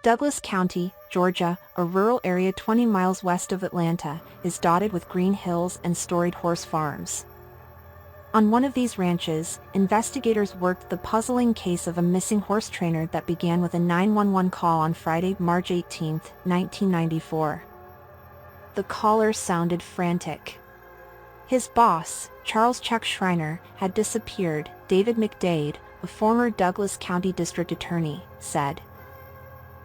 Douglas County, Georgia, a rural area 20 miles west of Atlanta, is dotted with green hills and storied horse farms. On one of these ranches, investigators worked the puzzling case of a missing horse trainer that began with a 911 call on Friday, March 18, 1994. The caller sounded frantic. His boss, Charles Chuck Schreiner, had disappeared, David McDade, a former Douglas County District Attorney, said.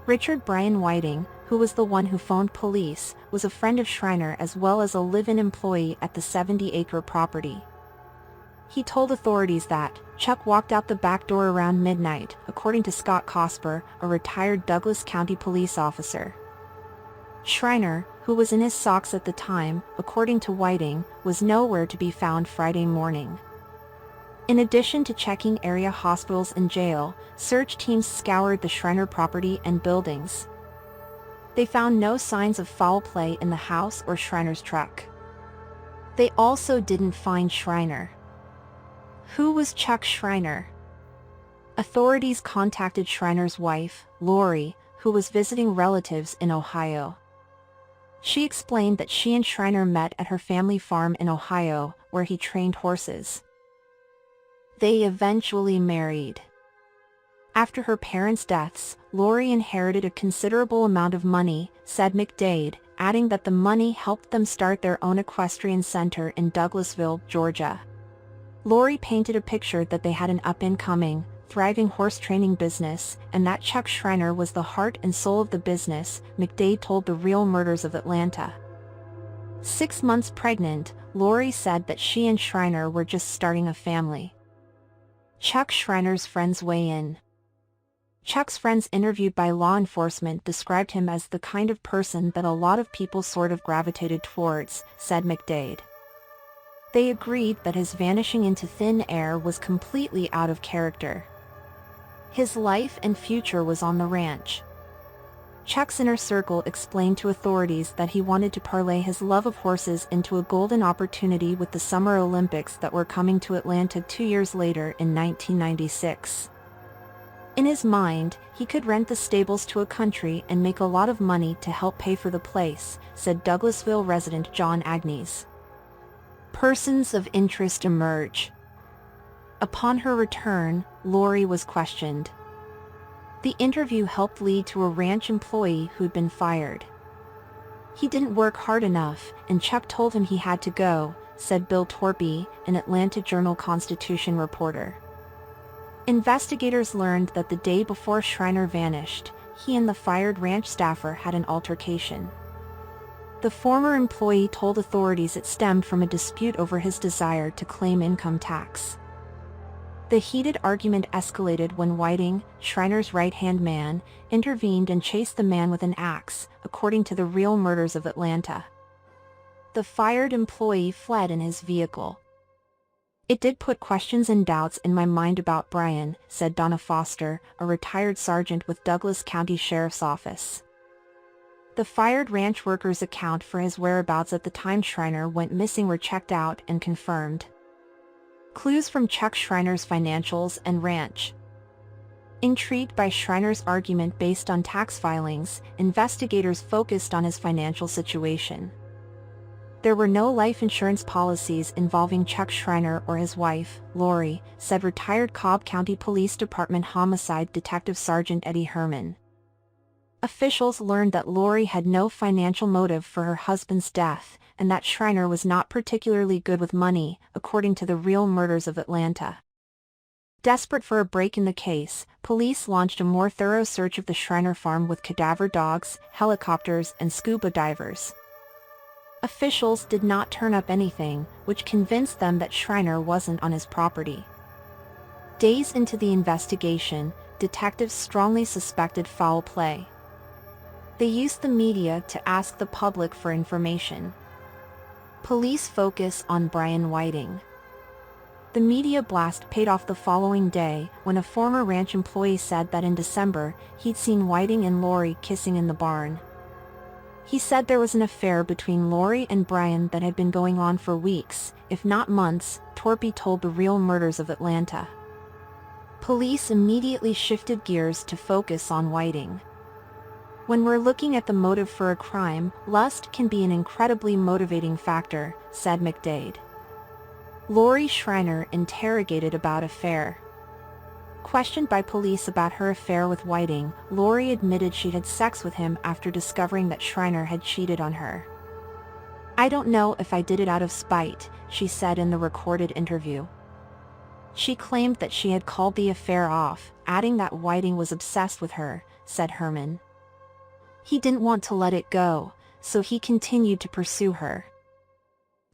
Richard Brian Whiting, who was the one who phoned police, was a friend of Schreiner as well as a live-in employee at the 70-acre property. He told authorities that Chuck walked out the back door around midnight, according to Scott Cosper, a retired Douglas County police officer. Schreiner, who was in his socks at the time, according to Whiting, was nowhere to be found Friday morning. In addition to checking area hospitals and jail, search teams scoured the Schreiner property and buildings. They found no signs of foul play in the house or Schreiner's truck. They also didn't find Schreiner. Who was Chuck Schreiner? Authorities contacted Schreiner's wife, Lori, who was visiting relatives in Ohio. She explained that she and Schreiner met at her family farm in Ohio, where he trained horses. They eventually married. After her parents' deaths, Lori inherited a considerable amount of money, said McDade, adding that the money helped them start their own equestrian center in Douglasville, Georgia. Lori painted a picture that they had an up-and-coming, thriving horse training business, and that Chuck Schreiner was the heart and soul of the business, McDade told the Real Murders of Atlanta. 6 months pregnant, Lori said that she and Schreiner were just starting a family. Chuck Schreiner's friends weigh in. Chuck's friends interviewed by law enforcement described him as the kind of person that a lot of people sort of gravitated towards, said McDade. They agreed that his vanishing into thin air was completely out of character. His life and future was on the ranch. Chuck's inner circle explained to authorities that he wanted to parlay his love of horses into a golden opportunity with the Summer Olympics that were coming to Atlanta 2 years later in 1996. In his mind, he could rent the stables to a country and make a lot of money to help pay for the place, said Douglasville resident John Agnes. Persons of interest emerge. Upon her return, Lori was questioned. The interview helped lead to a ranch employee who'd been fired. He didn't work hard enough, and Chuck told him he had to go, said Bill Torpy, an Atlanta Journal-Constitution reporter. Investigators learned that the day before Schreiner vanished, he and the fired ranch staffer had an altercation. The former employee told authorities it stemmed from a dispute over his desire to claim income tax. The heated argument escalated when Whiting, Schreiner's right-hand man, intervened and chased the man with an axe, according to the Real Murders of Atlanta. The fired employee fled in his vehicle. It did put questions and doubts in my mind about Brian, said Donna Foster, a retired sergeant with Douglas County Sheriff's Office. The fired ranch worker's account for his whereabouts at the time Schreiner went missing were checked out and confirmed. Clues from Chuck Schreiner's financials and ranch. Intrigued by Schreiner's argument based on tax filings, investigators focused on his financial situation. There were no life insurance policies involving Chuck Schreiner or his wife, Lori, said retired Cobb County Police Department Homicide Detective Sergeant Eddie Herman. Officials learned that Lori had no financial motive for her husband's death, and that Schreiner was not particularly good with money, according to the Real Murders of Atlanta. Desperate for a break in the case, police launched a more thorough search of the Schreiner farm with cadaver dogs, helicopters, and scuba divers. Officials did not turn up anything, which convinced them that Schreiner wasn't on his property. Days into the investigation, detectives strongly suspected foul play. They used the media to ask the public for information. Police focus on Brian Whiting. The media blast paid off the following day when a former ranch employee said that in December, he'd seen Whiting and Lori kissing in the barn. He said there was an affair between Lori and Brian that had been going on for weeks, if not months, Torpy told the Real Murders of Atlanta. Police immediately shifted gears to focus on Whiting. When we're looking at the motive for a crime, lust can be an incredibly motivating factor, said McDade. Lori Schreiner interrogated about affair. Questioned by police about her affair with Whiting, Lori admitted she had sex with him after discovering that Schreiner had cheated on her. "I don't know if I did it out of spite," she said in the recorded interview. She claimed that she had called the affair off, adding that Whiting was obsessed with her, said Herman. He didn't want to let it go, so he continued to pursue her.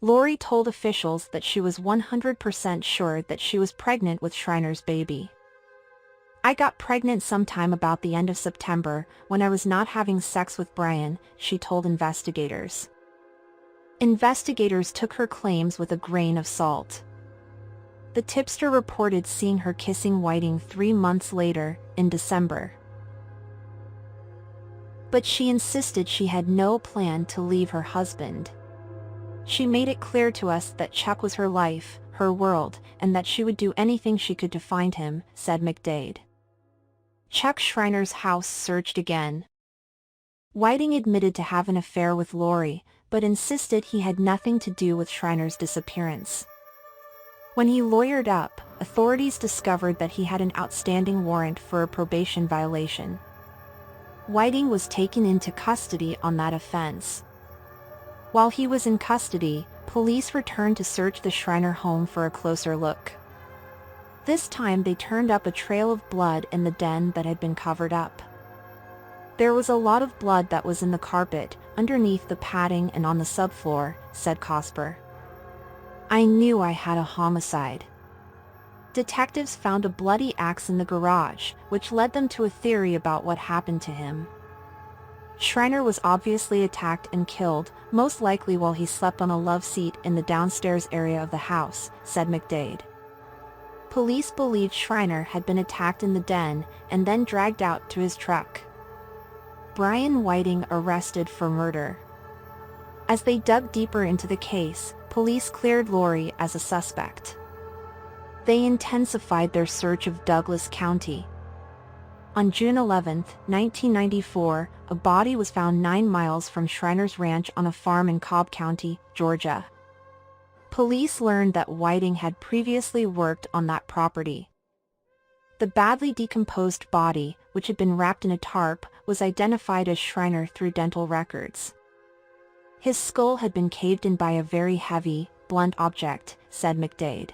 Lori told officials that she was 100% sure that she was pregnant with Schreiner's baby. "I got pregnant sometime about the end of September when I was not having sex with Brian," she told investigators. Investigators took her claims with a grain of salt. The tipster reported seeing her kissing Whiting 3 months later, in December. But she insisted she had no plan to leave her husband. "She made it clear to us that Chuck was her life, her world, and that she would do anything she could to find him," said McDade. Chuck Schreiner's house searched again. Whiting admitted to have an affair with Lori, but insisted he had nothing to do with Schreiner's disappearance. When he lawyered up, authorities discovered that he had an outstanding warrant for a probation violation. Whiting was taken into custody on that offense. While he was in custody, police returned to search the Schreiner home for a closer look. This time they turned up a trail of blood in the den that had been covered up. "There was a lot of blood that was in the carpet, underneath the padding and on the subfloor," said Cosper. "I knew I had a homicide." Detectives found a bloody axe in the garage, which led them to a theory about what happened to him. Schreiner was obviously attacked and killed, most likely while he slept on a love seat in the downstairs area of the house, said McDade. Police believed Schreiner had been attacked in the den and then dragged out to his truck. Brian Whiting arrested for murder. As they dug deeper into the case, police cleared Lori as a suspect. They intensified their search of Douglas County. On June 11, 1994, a body was found 9 miles from Schreiner's ranch on a farm in Cobb County, Georgia. Police learned that Whiting had previously worked on that property. The badly decomposed body, which had been wrapped in a tarp, was identified as Schreiner through dental records. His skull had been caved in by a very heavy, blunt object, said McDade.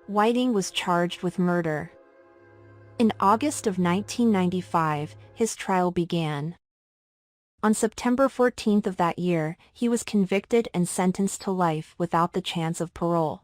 Whiting was charged with murder. In August of 1995, his trial began. On September 14 of that year, he was convicted and sentenced to life without the chance of parole.